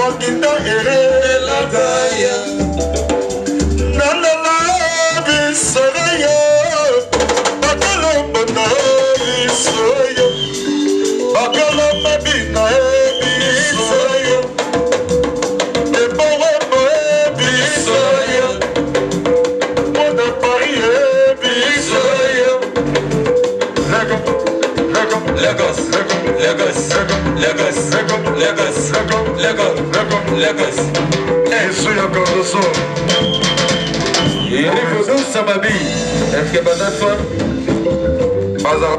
Wakinda ere la gaya Nana bisoyo Bakalo bana bisoyo Bakalo mabina bisoyo Ebowe bisoyo Moda Paris bisoyo Lagos Isso eu gosto. Ele produz Samabi. Est-ce que bazar fort? Bazar.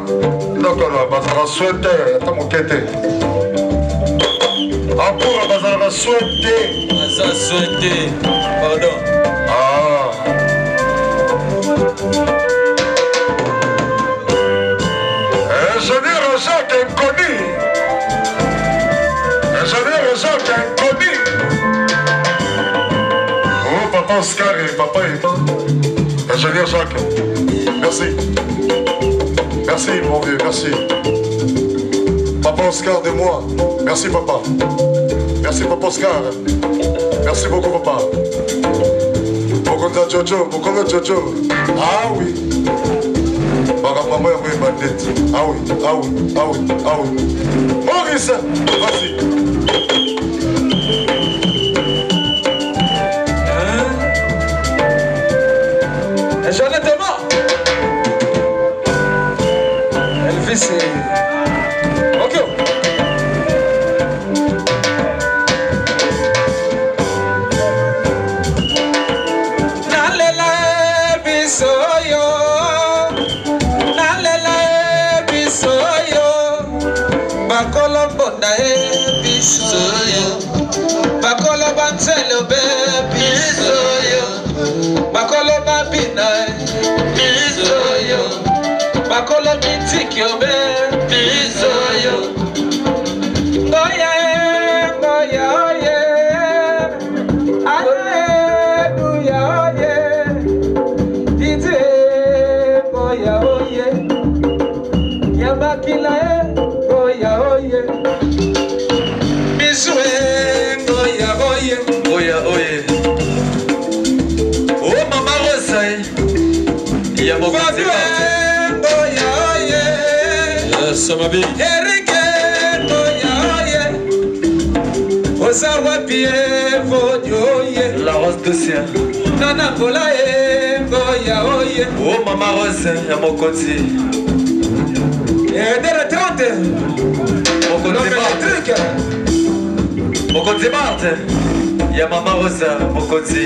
D'accord, bazar souhaité. Attends mon quête. Encore bazar souhaité. Bazar souhaité. Pardon. Ah. Ingénieur Jacques inconnu. Ingénieur Jacques inconnu. Oh papa Oscar et papa et ingénieur Jacques. Merci. Merci mon vieux, merci. Papa Oscar de moi. Merci papa. Merci papa Oscar. Merci beaucoup papa. Beaucoup Jojo, beaucoup Jojo. Ah oui. Maman est bandite. Ah oui, ah oui, ah oui, ah oui. Maurice, vas-y. Jeannette est mort. Elvis est... Ok. Nalela bisoyo. Nalela bisoyo. Bakolo bonda bisoyo. Bakolo banselo bisoyo. Bakolo babina bisoyo. Bakolo mitiki obe bisoyo. Goya goya oye. Alleluia oye. Dite goya oye. Yabakila goya oye. Biswe goya oye. Goya oye. Oh mama Rosaï, il y a mon côté ça m'a bien. La rose de sien. Nana Kola oh mama Rose, il y a mon côté. Et dès le 30. Mon côté Marthe. Il y a maman Rose, mon côté.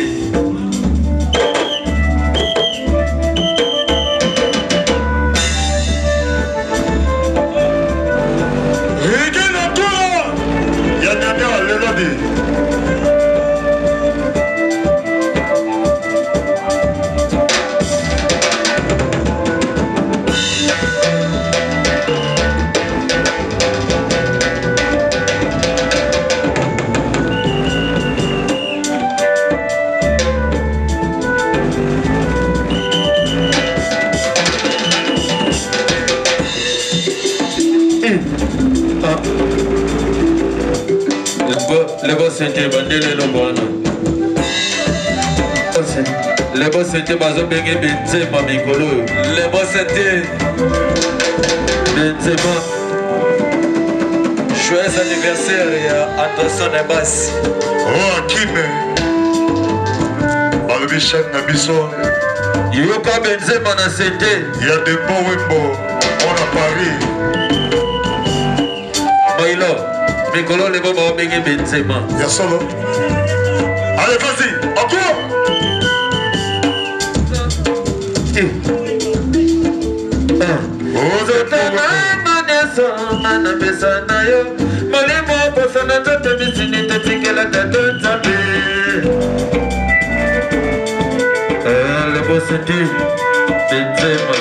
Le boss était bandé le bon. Le boss était bazo bengue Benzema Mikolo. Le boss était Benzema. Joyeux anniversaire à Anderson et Bass. Oh Akime. Albichon Nabiso. Yoka Benzema na c'était. Il y a des beaux wembo. On a Paris. Bailo. Mikolo le bobo bengue Benzema. Y'a solo. Allez vas-y, encore. Le boss dit Benzema.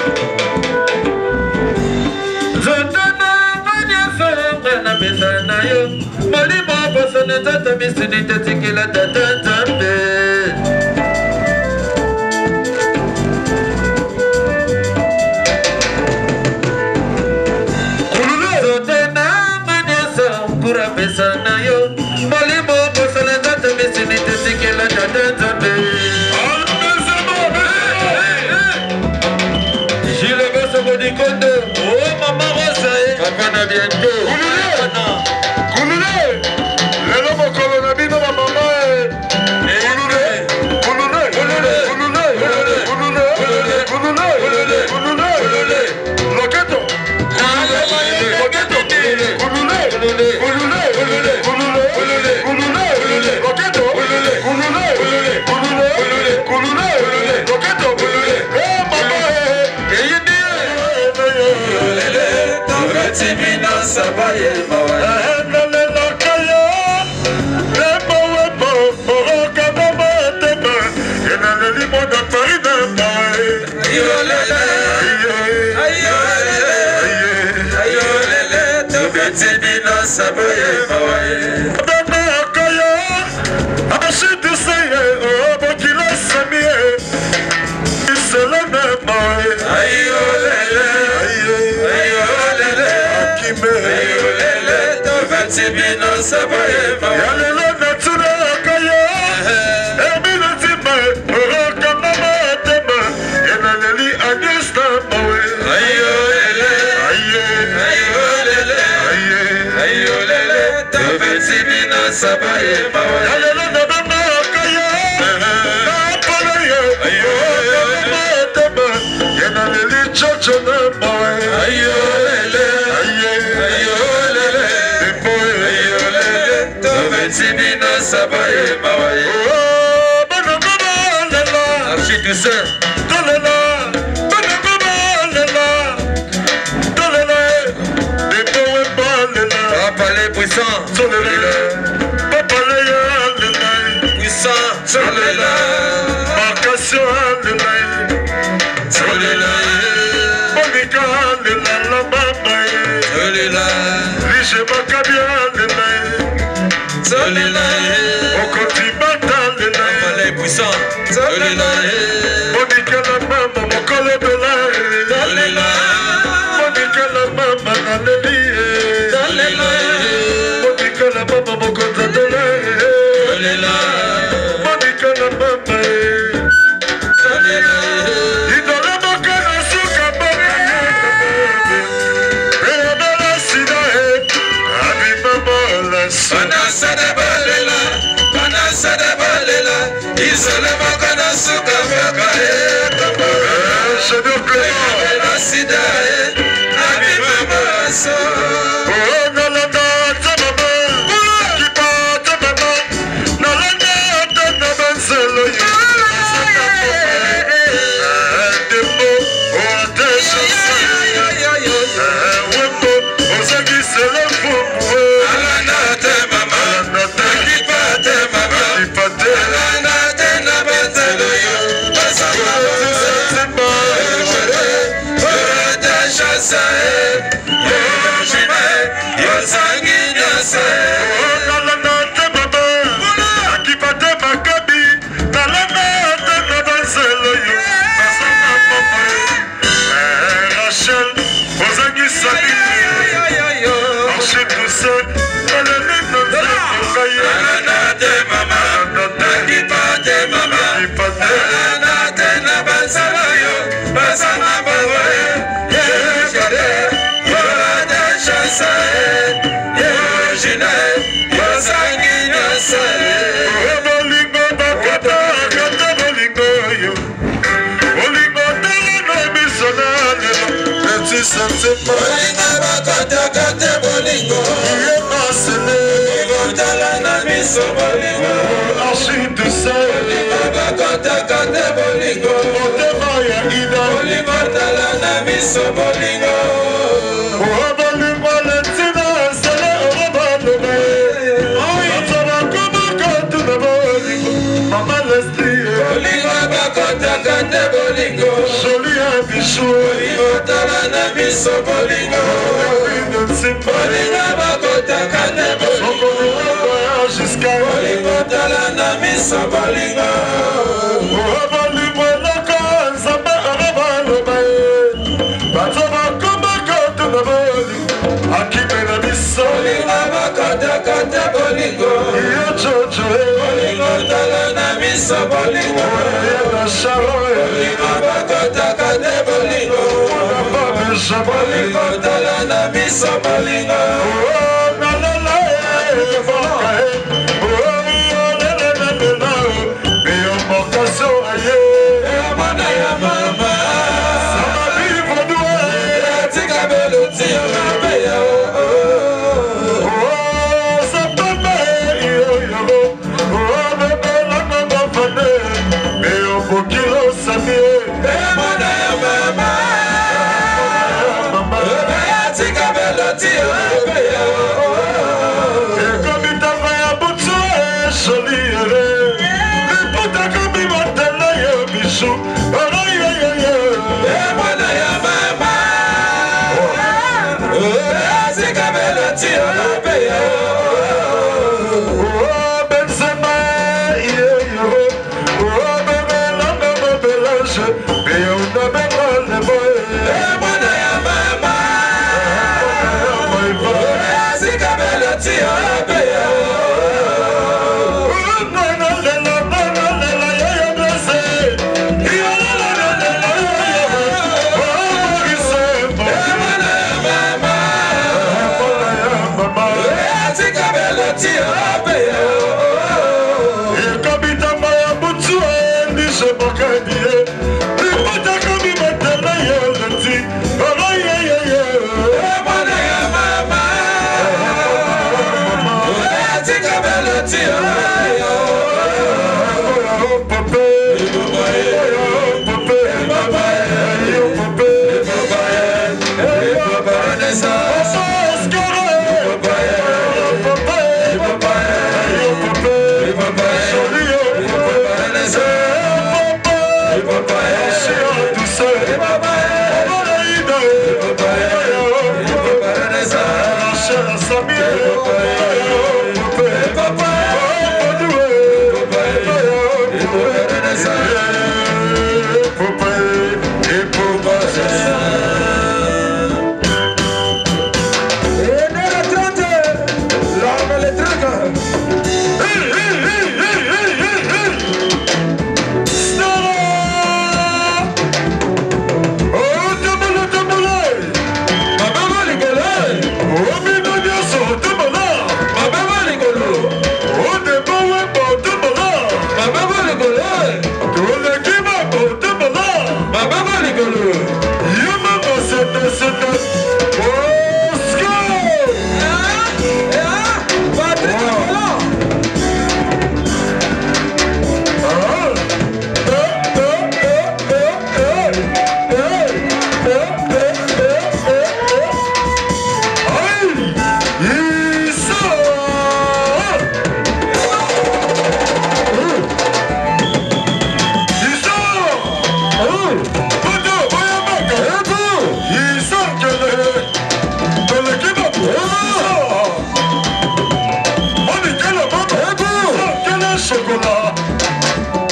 chocolat.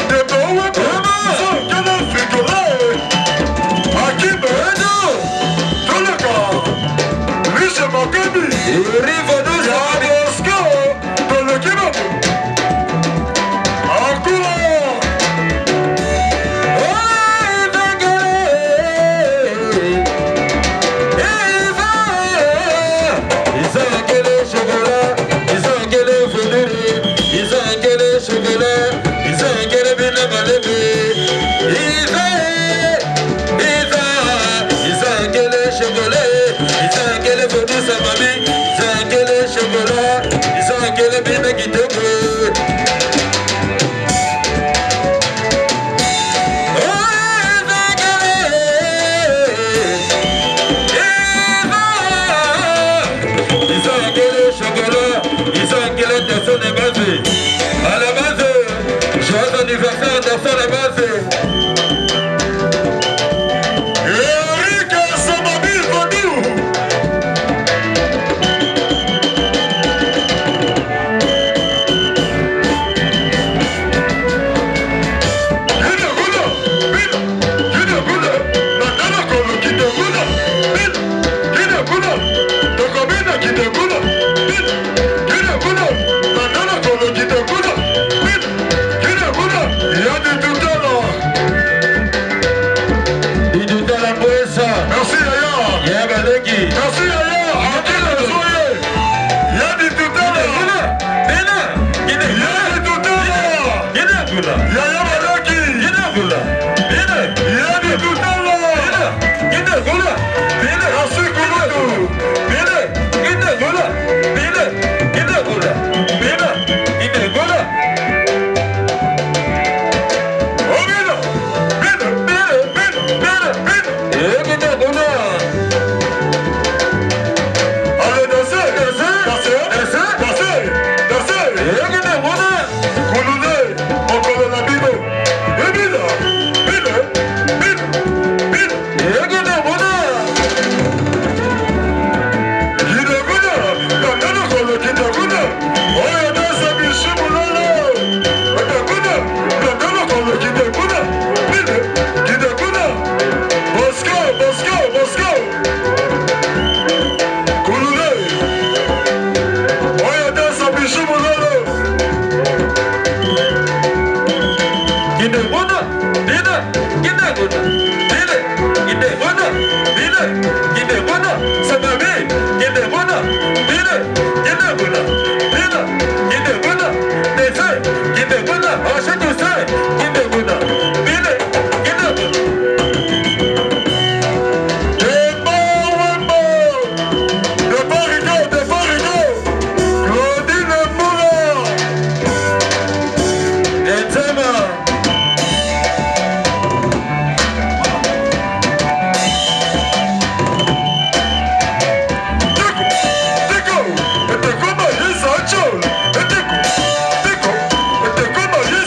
Des bons sans que le frigolet. À qui me dans le cas. Lui, c'est ma copine. Il y a Bosco dans le kebab. En courant. À la base, joyeux anniversaire dans la base. Eric Samami Vadou.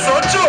Sancho.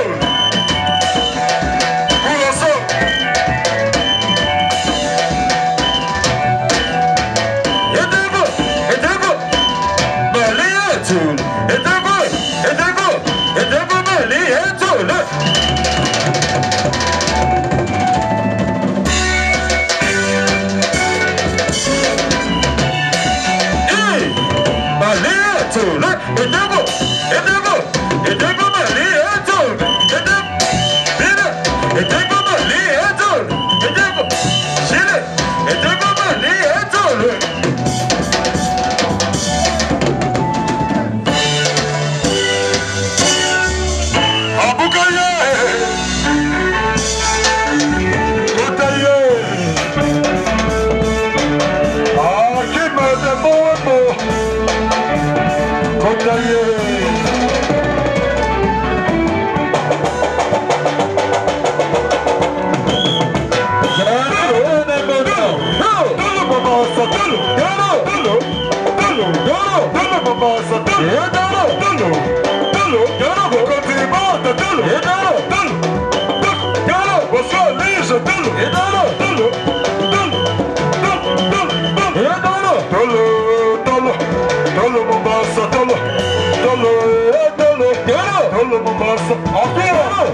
Dolo Mombasa. Encore.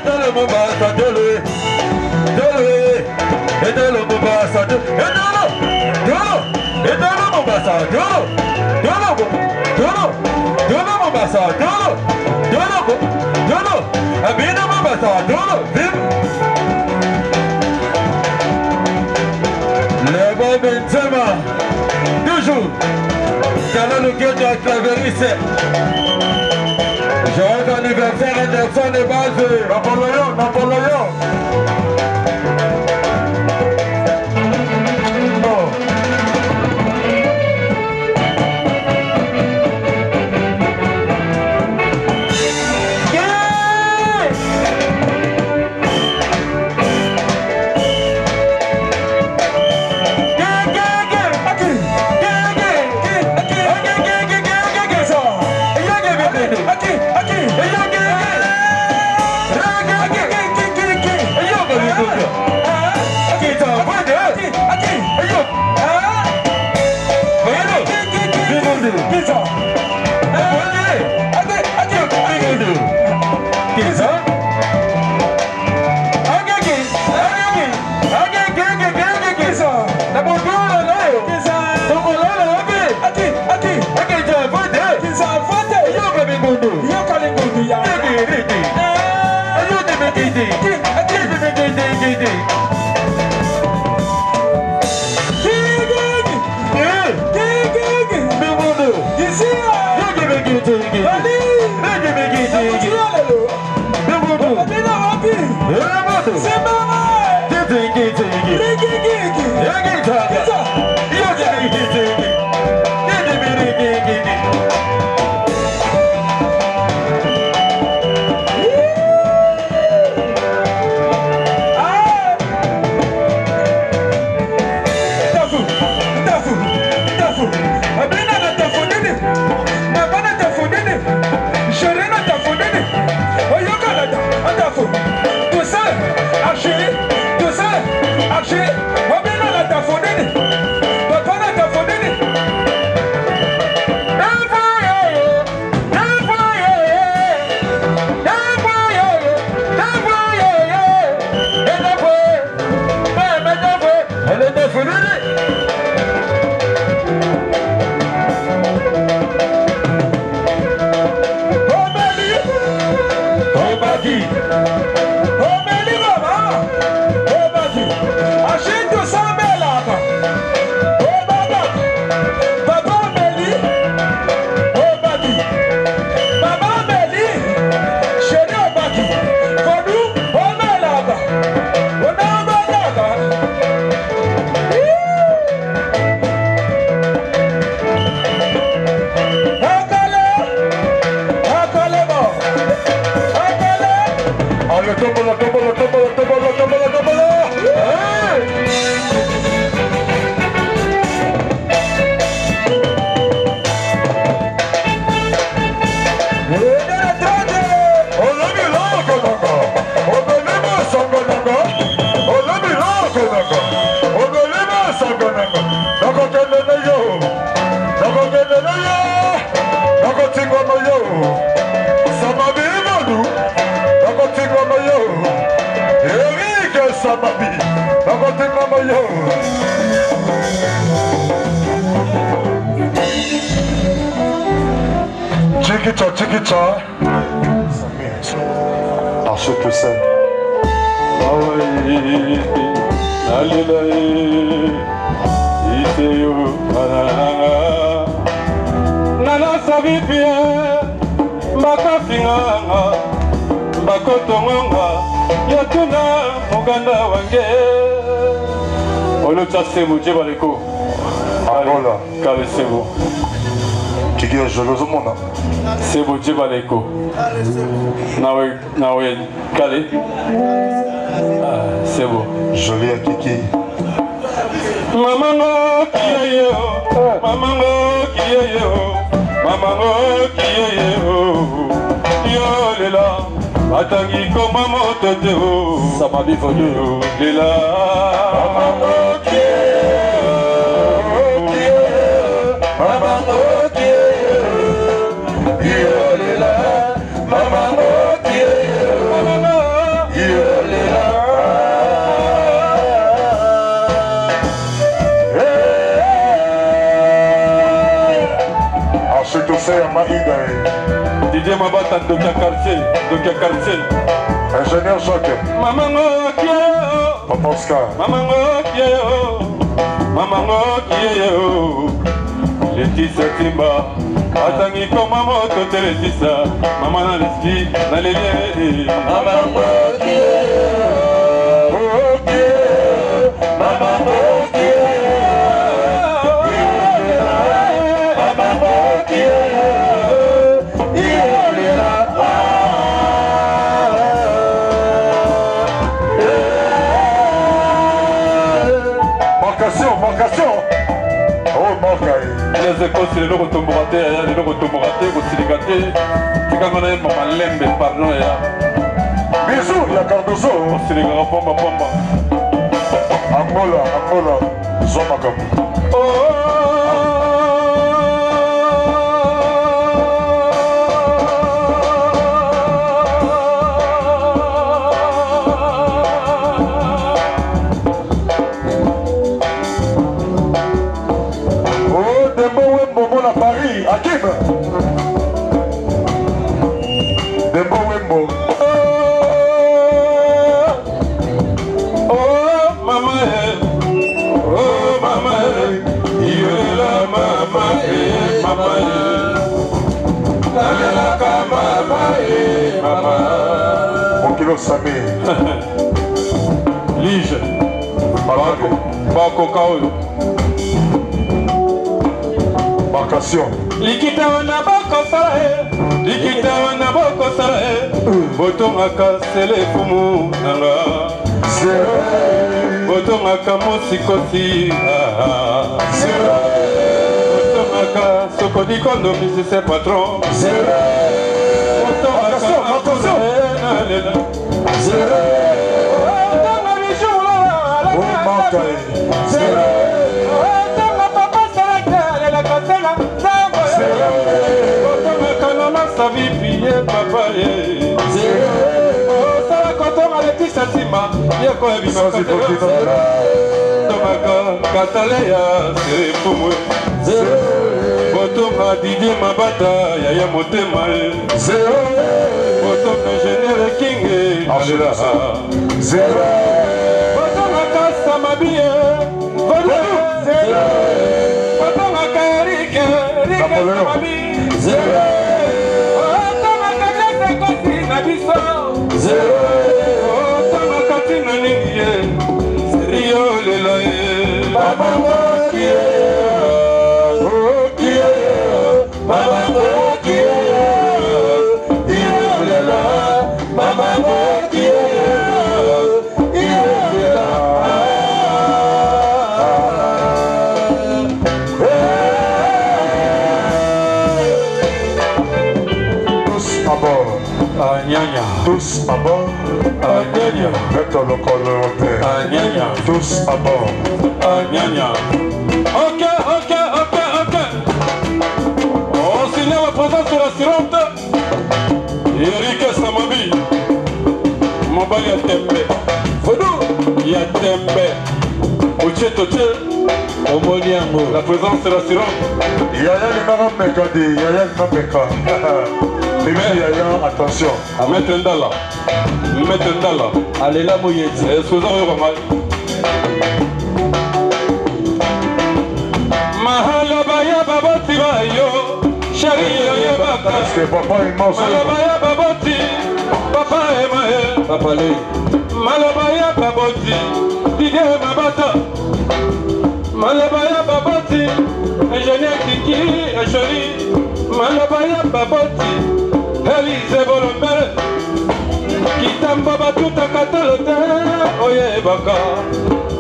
Dolo Mombasa, dolo. Et dolo Mombasa, dolo. Et dolo Mombasa, dolo. Dolo Mombasa, dolo. Abina Mombasa, dolo. Le bon Benzema, toujours. Salut le cœur de la clavériste. Joyeux anniversaire Anderson de base. Napoléon. Chiquita. Parce que c'est. Nana sabi bien, Makafinganga, Makotonga, Yatuna, Muganda Wange. Olo Tchassebo, Djebaleko. Angola. Kalesebo. Kiki est jaloux au monde. C'est beau, Djebaleko. Nawe, Kale. C'est beau. Joli à Kiki. Maman, qui est yo? Maman, qui est yo? Maman, qui est yo? Yo, Léla. Atangi comme motote ho. Ça m'a bifonné ho. Léla. Maman, qui est yo? conseil à Maïda. Didier Mabata, Dokia Quartier. Ingénieur Jacques. Maman Papa Oscar. Maman Laetitia Timba. Atangi koma moto te Laetitia. Maman na l'esprit, na l'évier. Maman Marcation. Oh, Marcaï. Les écoles, c'est le retomberaté, le retomberaté, le siligaté. Tu as quand même ma lembe, pardon. Bisous, il y a Cardozo. C'est les gars, pomba. Angola, Zomakam. Samé Lige Bako Kaolo Marcation Likita wana bako sarae Botongaka sele fumu nanga Botongaka musikosi Botongaka sokodi kondo misise patron Botongaka Didier Mabata, Yaya Motema, Botoka Généré King, Angela, Botoka Kassa Mabie, Botoka Karike, Rike Mabi, Botoka Kassa Kosi Nabiso, Botoka Katina Ningie, Rio Leloye, Baba Mokie. Tous à bord, mettre le col européen. Tous à bord. Ok. On signe la présence de l'assurante. Eric Samabi. Mobali Yatembe. Fodo Yatembe. Oche. Omoniango. La présence de l'assurante. Yaya Limara Mekadi. Yaya Meka. Attention. Mettre un dollar. Allez là, Mouyeti. Excusez-moi, maman. Mahalabaya baboti bayo. Chérie, yo baka. Parce que papa est mort. Malabaya baboti. Papa est maé. Papa lui. Malabaya baboti. Didier Mabata. Malabaya baboti. Ingénieur Kiki, joli. Malabaya baboti. Elise Bolombere Kitamba batuta katalote Oye baka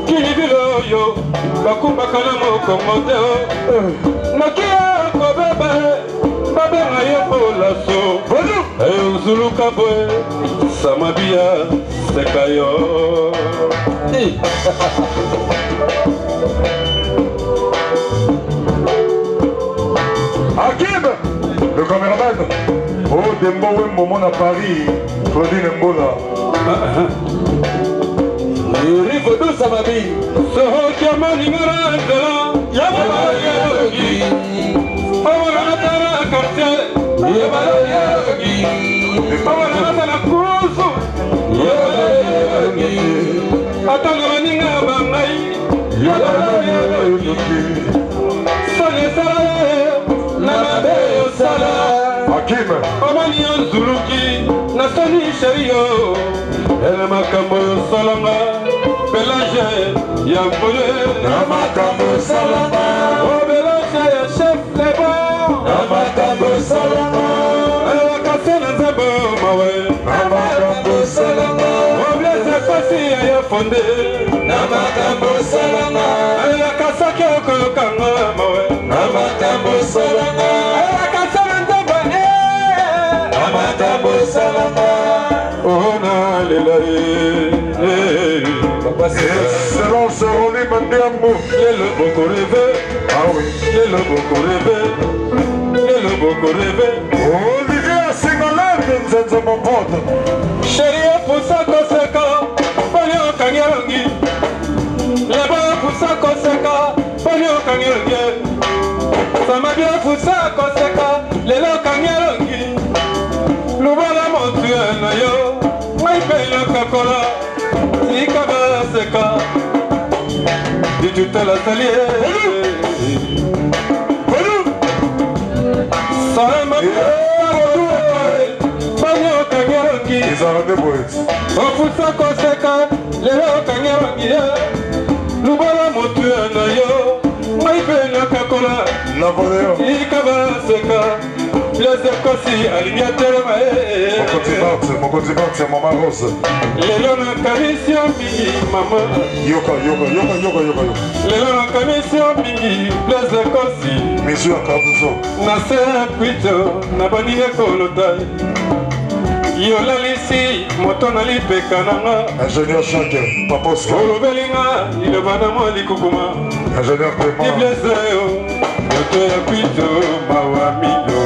Kilibilo yo Bakumbaka na mokomote Nakia kobebe Babe na ye polaso Uzuluka bwe Samabia Sekayo Hakim le caméraman. Oh, Dembo Wembo à Paris, Claudine Mbola. Rivo douce à ma vie. Soho Kiamani Ngara Yamani Yamani Awaratara Kartia awana na kuzu atanga maninga bangai sone sala na mabe osala omani onzuluki na soni sherio ele makambo salanga Belange ya mbole na makambo salanga o Belange ya chef lebo na makambo salanga ala kasena zabo mawe na makambo salanga o blesse pasi ya fonde na makambo salanga ala kasake okokanga mawe na makambo salanga ala kasena zabo na makambo salanga ona lelae Excellence Rolly Mandiambo. Le beaucoup rêvé. Ah oui. Le beaucoup rêvé. Le beaucoup rêvé. Olivier Singolade, Nzenzo mon pote. Chérie, pour ça qu'on se casse, Pagnon Kanyangi. Là-bas, pour ça qu'on se casse, Pagnon Kanyangi. Ça m'a bien pour ça qu'on se casse, les lots Kanyangi. Nous voilà mon Dieu, Nayo. Moi, il paye le Coca-Cola. Seka du tout à la salière Salama Banyo Kanyangi Ils arrêtent de boire Ofusa Koseka Lelo Kanyangi Lubala Motu Anayo Maipe Nakakola Napoléon Ikaba Seka Les Ekosi Alignateur Mon continent, c'est Maman Rose. Lelo na kamisio mingi mama Yoka. Lelo na kamisio mingi Les Ekosi Misu ya Kabuzo. Na se kwito na banine kolotai Yolalisi moto na lipeka nanga Ingénieur Chaka, Papa Oscar. Olobelinga ilobana mo likukuma Ingénieur Clément. Ibleseo yoto ya kwito mawamilo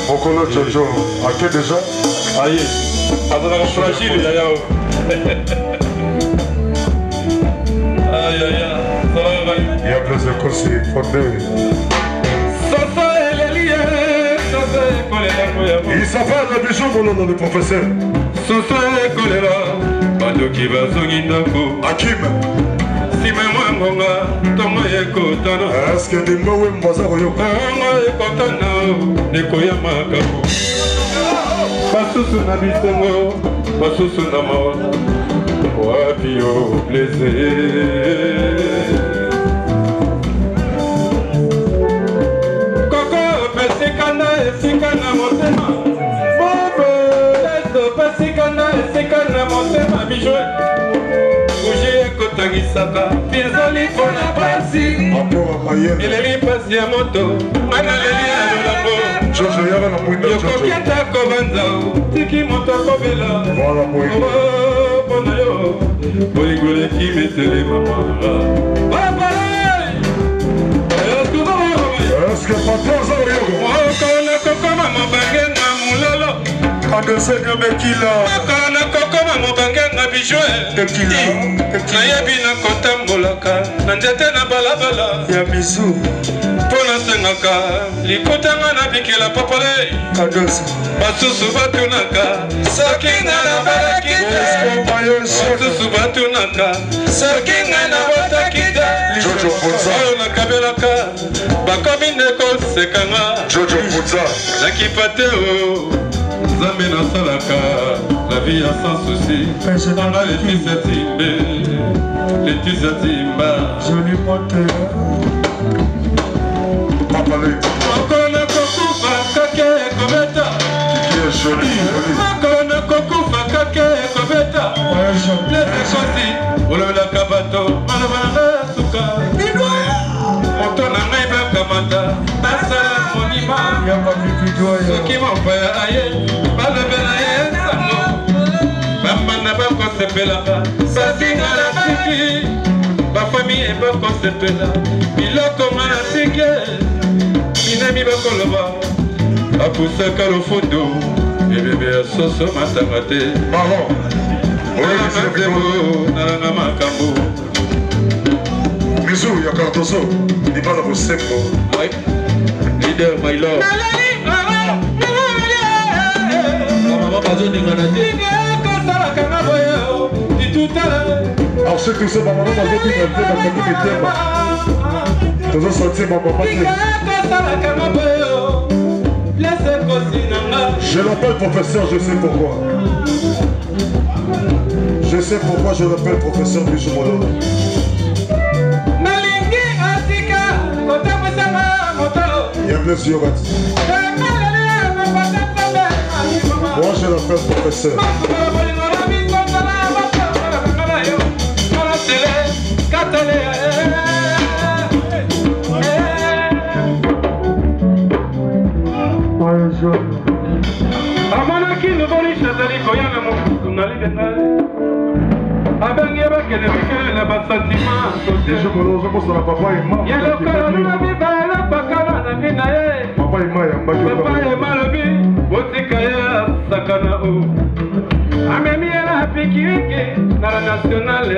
Mokolo Jojo, à qui déjà? Aïe, azana fragile ya yao. Aïe aïe aïe, ça va. Il y a plus de Kossi, fondé. Sosa Elia, Sosa Kolera. Il s'appelle le bijou, mon le professeur. Sosa Kolera, Bado qui va Zonginako. Hakim. Si même moi, Tomo Ekotana. Est-ce que des mots ou Mbazaroyo? Tomo Ekotana, Nekoyama Kapo. Basusu na bisengo, basusu na mawa. Wapi yo plaisir. Koko pesikana esikana motema. Bobo leso pesikana esikana motema bijwe. Uji ekotangisaka pinzoli pona pasi. Rapport à Mayenne. Eleli pasi ya moto, mana leli ya lolambo. Jojo, il y avait la mouine de Jojo. Yokokiata kobanza, tiki moto kobela. Voilà, mouine. Bona yo, boligole ki metele mama. Papa! Est-ce que Papa Zaroyo? Okona kokoma mobangenga mulolo. Adesenya Bekila. Okona kokoma mobangenga bijwe. Tekila. Nayebi na kotambolaka, na nzete na balabala. Ya misu. Pona sengaka, likutanga na bikela popole. Kadosi. Basusu batunaka, sakinga na barakita. Basusu batunaka, sakinga na batakita. Jojo Ponza. Oyo na kabelaka, bakomi ndeko sekanga. Jojo Ponza. Nakipate o, Zambe na salaka, la vie a sans souci. Nanga Laetitia Timbe, Laetitia Timba. Joli moteur. Papale. Okona kokufa kake kobeta. Qui est joli. Okona kokufa kake kobeta. Lese kosi, ololaka bato, malobana suka. Moto na ngai bakamata, basala monima. Soki mopaya aye, balobela ye sango. Bambanda bakosepelaka, basinga na siki. Bafamille bakosepela, biloko nga na sike. Minami bakoloba, apusaka lofondo. Ebebe ya soso matanga te. Marron. Nalanga makambo. Mizu ya Cardozo. Libala Bosembo. Leader, my love. Alors ceux qui sont maman, on va dire que tu as senti ma maman. Je l'appelle professeur, je sais pourquoi. Je sais pourquoi je l'appelle professeur Bijumolo. Il y a plusieurs rates. Moi je l'appelle professeur.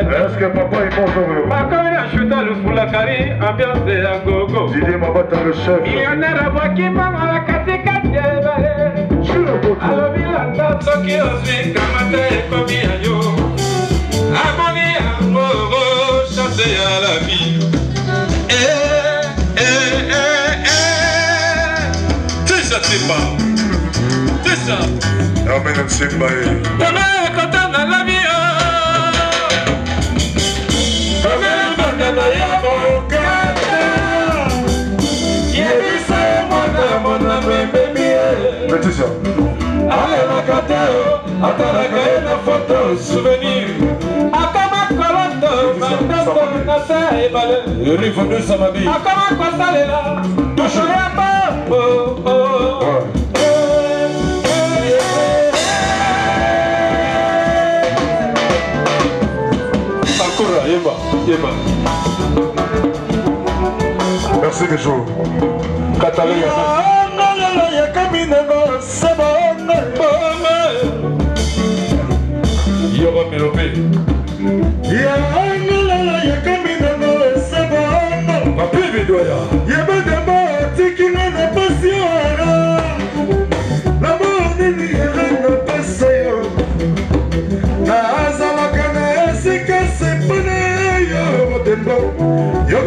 Est-ce que papa est bonjour? Le chef. Millionnaire à moi qui m'a mal à alors il a ce qui a suivi comme chanter à la vie. C'est ça, c'est pas. C'est ça. Amen, c'est pas. Demain, quand on a la vie. Mettez ça. Allez, la cateo, attends la photo, souvenir. Akama Koloto, Mandato, Nasa et Balé. Le livre de Samabi. Akama Kosalela, Touchoyamba. Sakura, Yeba, Yeba. Merci, Bijou. Catalina. Yoro Melope. Ma bibi doya. Yabadama, taking on a passion. La bonne na passayo. Nazalakana, c'est que c'est bonne. Yo,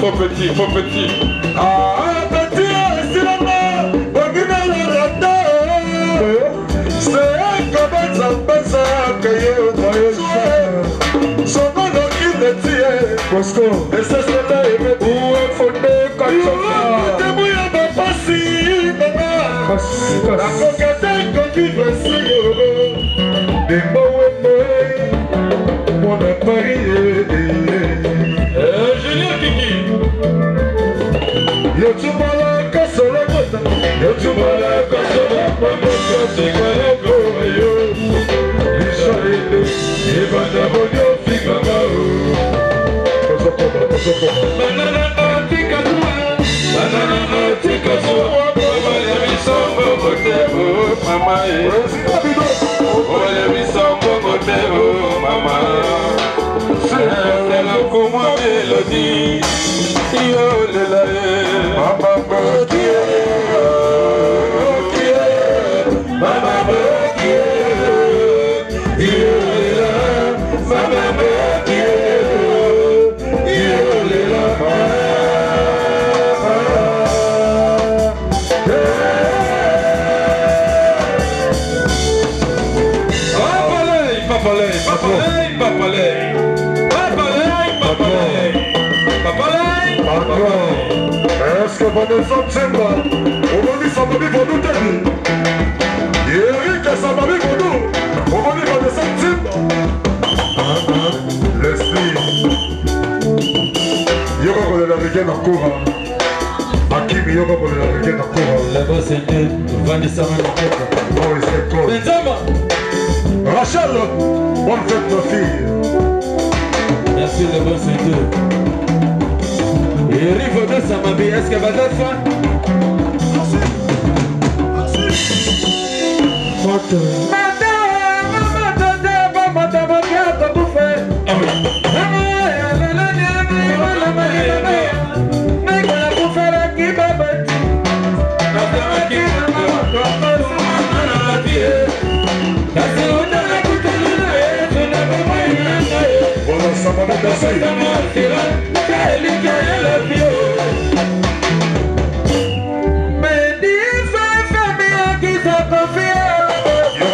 Faux petit, faux petit. Ah, petit, c'est la main. C'est un combat, ça passe à cahier au noyau. Son nom qui le tient. Bosco. Et ça, c'est là, il me dit. Où est fondé comme ça? Il me dit, pas si, maman. La coquette, comme il doit s'y des mots et mon appareil. Julien Kiki. Yo tumala kasolo mota. Yo tumala kasolo mota. Sikwa go yo. Ishale. Ibanda bonyo figama o. Kosoko. Banana tika tua. Banana tika tua. Mama le bisombo kotebo mama e. Ole bisombo kotebo mama. C'est la como mélodie. Yo le la mama bokie, mama bokie. Yo le la mama bokie, yo le la est-ce que Vanessa Tchemba, Omoni Samabi Vodou Tani, Eric Samabi Vodou, Omoni Vanessa Tchemba, l'esprit, Yoko de la Rivière Nakura, Akimi yoga pour les Africains d'accord. Le boss est deux, Vanessa Manakeka. Oh, il s'est cool. Benzema. Rachel, bonne fête ma fille. Merci le boss est deux. Et Rivo de Samabi, est-ce qu'elle va être fin? Voilà, ça m'a dépassé.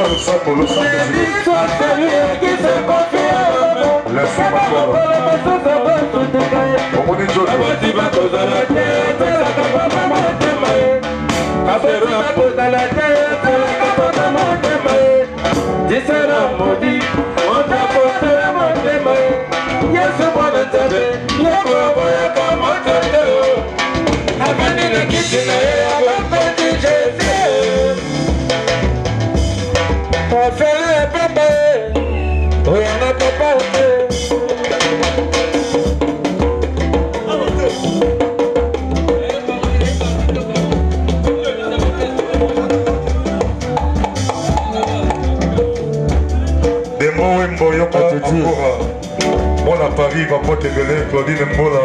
Le sac, le sac. Bon à Paris, va pas te gueuler, Claudine Mbola.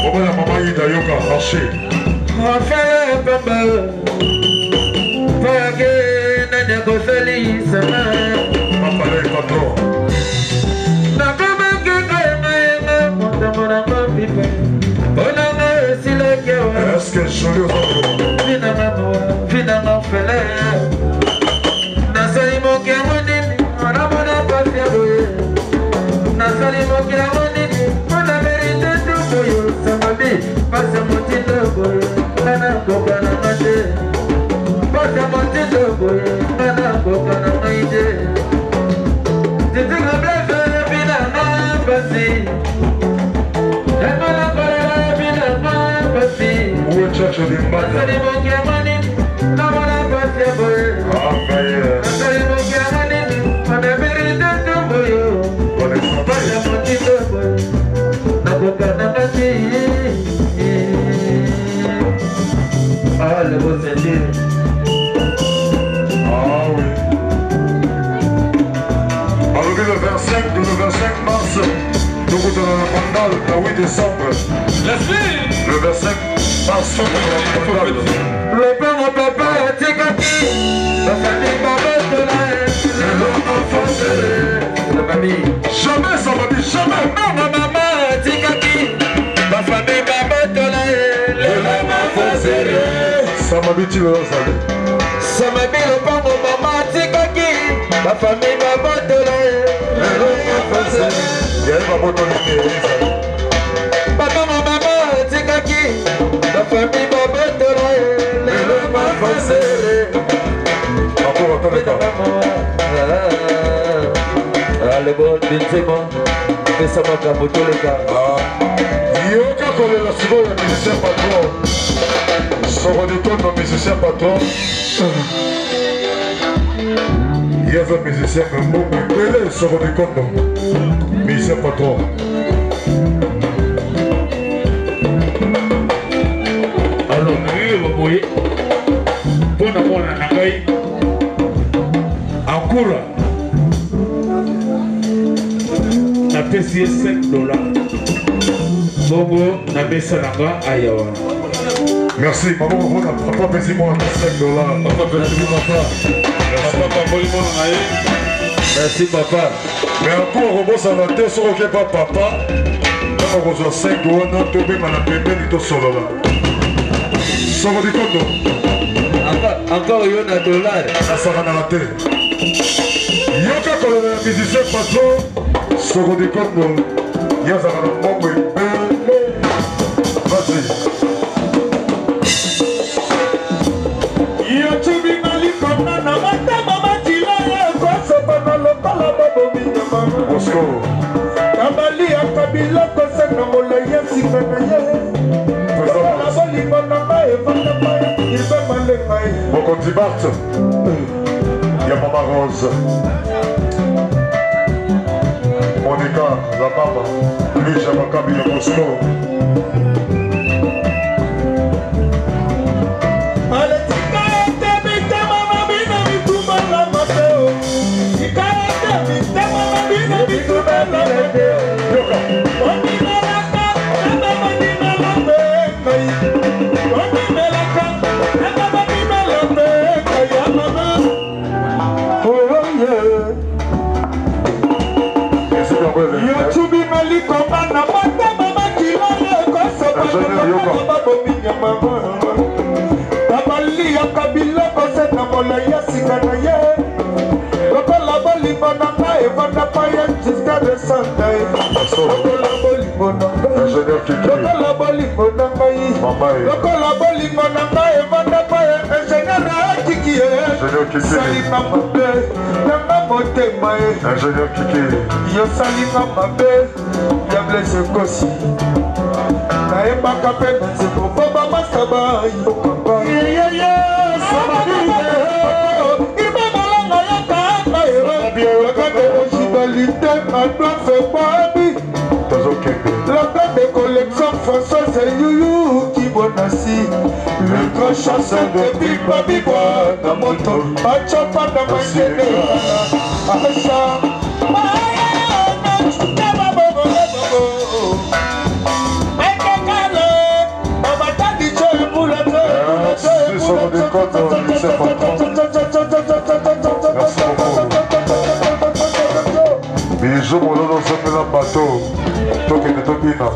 Bon la maman Ida Yoka, marché. Est-ce que je suis finalement fele nasali mokemo nini anamona pasi ya boye nasali mokemo nini mpona verite tuboyo samabi pasi ya motindo boye ngana koka na nga te pasi ya motindo boye ngana koka na ngai te titinga blese binanga pasi emana kolela binanga pasi nasali mokemo nini namona pasi ya boye nasali mokemo nini mpona verite tuboyo pasi ya motindo boye nakoka na nga te. Ah, le beau c'est. Ah oui. Alors le 25 mars, nous vous donnons la mandale le 8 décembre. Le 25 mars, nous vous donnons la mandale. Le père, mon papa, Tikaki, la famille, papa, de la haine, le nom enfoncé, la famille. Jamais ça va dire jamais. Maman, maman, Tikaki, la famille, papa, de la haine, le nom enfoncé. Ça m'a dit le salut. Ça m'a mis le pain, mon maman, Tikaki, la famille, papa, de la haine, le nom enfoncé. Il y a une maman dans l'idée. Papa, mon maman, Tikaki, la famille, papa, de la haine, le nom enfoncé. Le bon Benzema, Benzema Kabotoleka. Yoka kolela siko ya musicien patron. Soro de ton musicien patron. Il y a un musicien mais bon mais soro de ton musicien patron. Alors, nous voyez, pour avoir un accueil, en cours. Na pesi $5 bongo na besa nanga ayawa. Merci maman on a papa pesi moi $5 Papa pesi papa. Papa boli mon ngaye. Merci papa. mais encore robot ça va te sur OK pas papa quand on reçoit $5 non to be mana pembeni to solo là solo de kondo Encore yo na dollar. ça sera dans la télé yoka kolela musicien patron solo de kondo yaza na mombo vas-y Yo chibi malikona na mata mama tila ya kwa sopa na lokala babo minga mama. Bosco Kama biloko se na molaya sika na ye lokola bolingo na ngai evanda maya ilbe malenga ye Mokonzi Bart ya Mama Rose Monica la mama Lisha Makabi ya Mosco Ingénieur Kiki yo salinga mabe ya blesse kosi na embaka pe nzebo boba masaba yo kamba yeye sababile ibabalanga ya kamba yo bakade ojibalite adwa fe kwabi la de collection française Youyou qui bonassi le grand chasseur de Biba Biba na moto achapa na mangene Acha Bijou mon lodo sommet dans le bateau Toke de Topina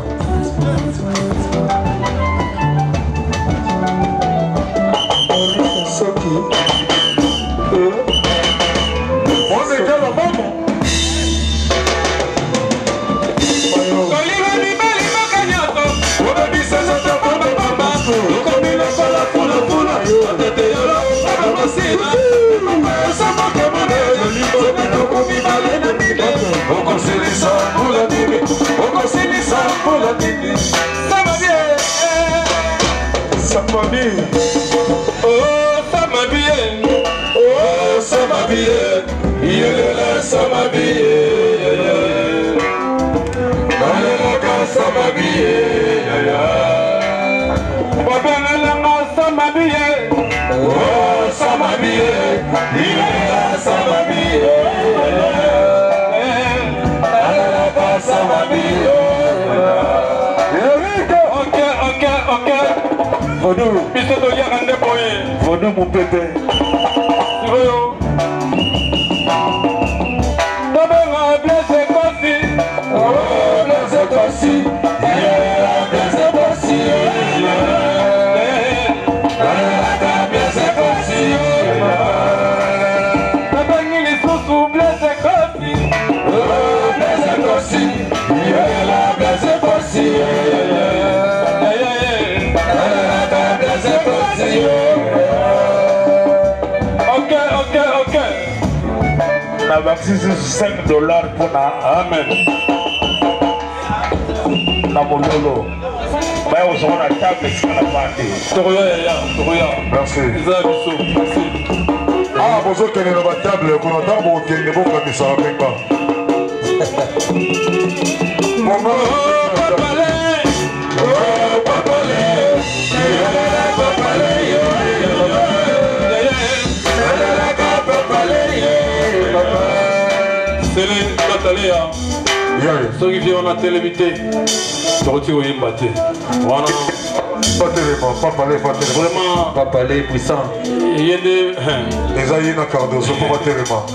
On est déjà là-bas ça m'a bien. Oh, ça m'a bien. Oh, ça m'a bien. Ça m'a bien. Ça m'a bien. Ça m'a bien. Oh, ça m'a bien. Ça m'a bien. Ça m'a bien. Ok. Vodou. Biso to yarande boye. Vodou mon pépé. Siroyo. Dobera blesse kosi. Oh, blesse kosi. Yeah, blesse kosi. Blesse kosi. Tabangi les sous blesse kosi. Oh, blesse kosi. Yeah, blesse kosi. Ok. Na vaccine $5 pour na amen. Na mololo. Mais on sera à table et à la partie. Merci. Merci. Ah, bonjour, quelle est la table? Qu'on entend mon quel est bon comme ça avec moi. Ceux qui viennent à télévité, tu retires au Yimbaté. Voilà. Vraiment. Pas parler puissant. Il y a des. Les aïeux n'a qu'à deux, c'est pas tellement.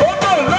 Bota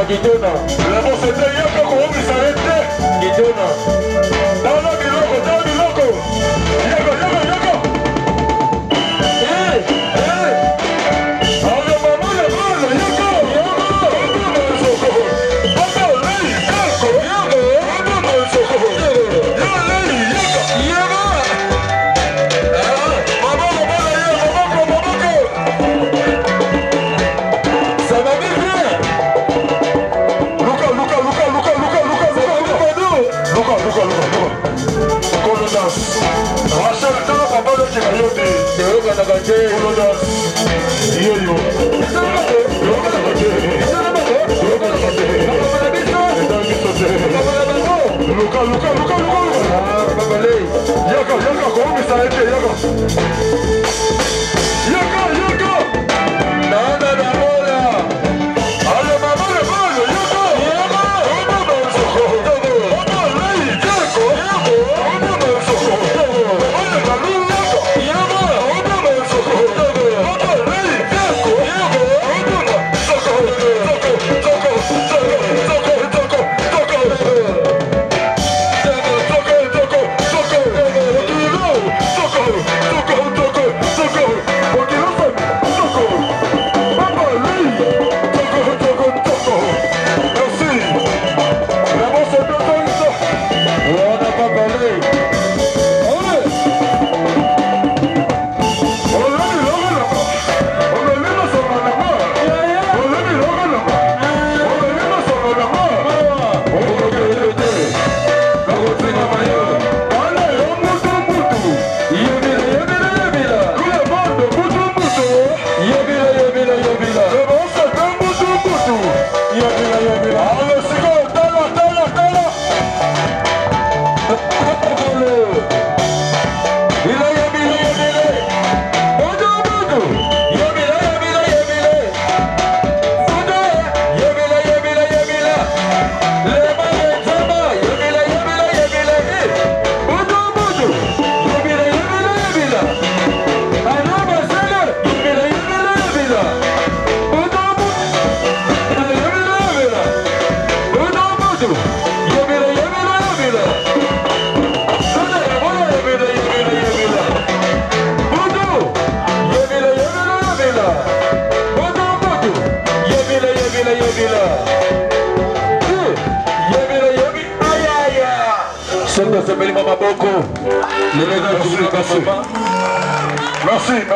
Gitona, la voz de Yaka como un bisarete. Gitona, dale mi loco, Yaka. Habla mamá de mano, Yaka.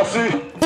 Merci.